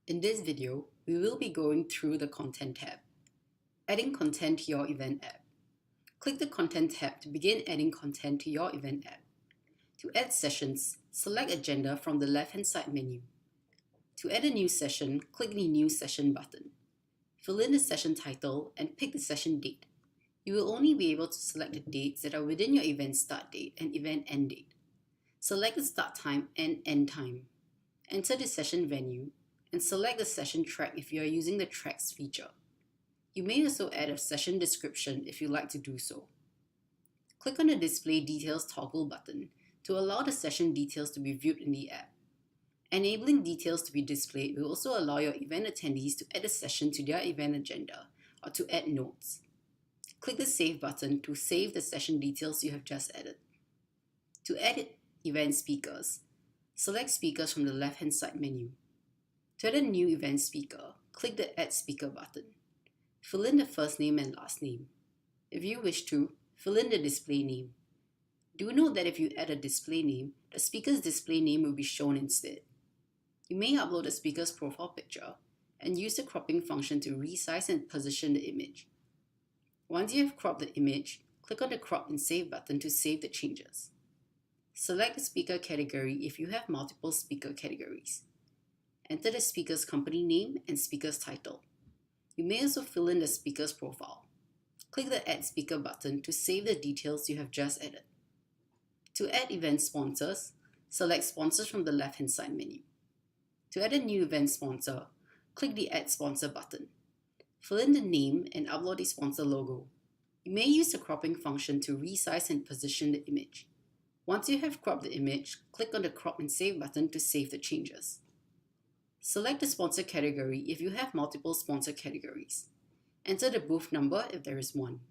In this video, we will be going through the Content tab. Adding content to your event app. Click the Content tab to begin adding content to your event app. To add sessions, select Agenda from the left-hand side menu. To add a new session, click the New Session button. Fill in the session title and pick the session date. You will only be able to select the dates that are within your event start date and event end date. Select the start time and end time. Enter the session venue and select the session track if you are using the Tracks feature. You may also add a session description if you like to do so. Click on the Display Details toggle button to allow the session details to be viewed in the app. Enabling details to be displayed will also allow your event attendees to add a session to their event agenda or to add notes. Click the Save button to save the session details you have just added. To add event speakers, select Speakers from the left-hand side menu. To add a new event speaker, click the Add Speaker button. Fill in the first name and last name. If you wish to, fill in the display name. Do note that if you add a display name, the speaker's display name will be shown instead. You may upload the speaker's profile picture and use the cropping function to resize and position the image. Once you have cropped the image, click on the Crop and Save button to save the changes. Select the speaker category if you have multiple speaker categories. Enter the speaker's company name and speaker's title. You may also fill in the speaker's profile. Click the Add Speaker button to save the details you have just added. To add event sponsors, select Sponsors from the left-hand side menu. To add a new event sponsor, click the Add Sponsor button. Fill in the name and upload the sponsor logo. You may use the cropping function to resize and position the image. Once you have cropped the image, click on the Crop and Save button to save the changes. Select the sponsor category if you have multiple sponsor categories. Enter the booth number if there is one.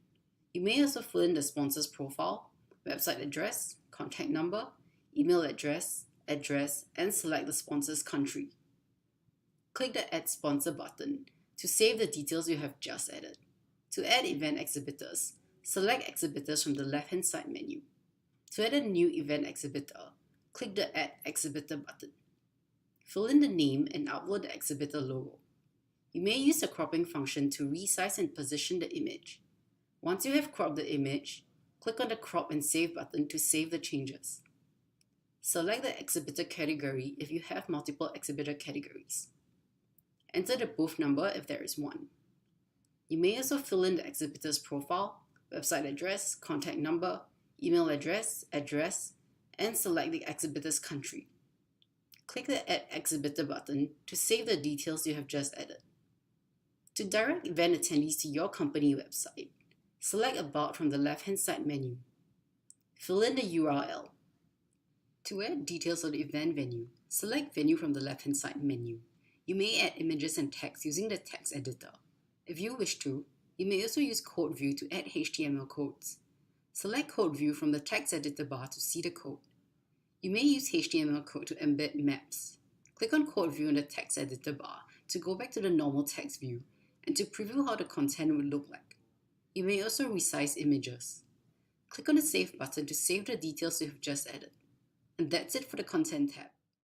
You may also fill in the sponsor's profile, website address, contact number, email address, and select the sponsor's country. Click the Add Sponsor button to save the details you have just added. To add event exhibitors, select Exhibitors from the left-hand side menu. To add a new event exhibitor, click the Add Exhibitor button. Fill in the name and upload the exhibitor logo. You may use the cropping function to resize and position the image. Once you have cropped the image, click on the Crop and Save button to save the changes. Select the exhibitor category if you have multiple exhibitor categories. Enter the booth number if there is one. You may also fill in the exhibitor's profile, website address, contact number, email address, and select the exhibitor's country. Click the Add Exhibitor button to save the details you have just added. To direct event attendees to your company website, select About from the left-hand side menu. Fill in the URL. To add details of the event venue, select Venue from the left-hand side menu. You may add images and text using the text editor. If you wish to, you may also use Code View to add HTML codes. Select Code View from the text editor bar to see the code. You may use HTML code to embed maps. Click on Code View in the text editor bar to go back to the normal text view and to preview how the content would look like. You may also resize images. Click on the Save button to save the details you have just added. And that's it for the Content tab.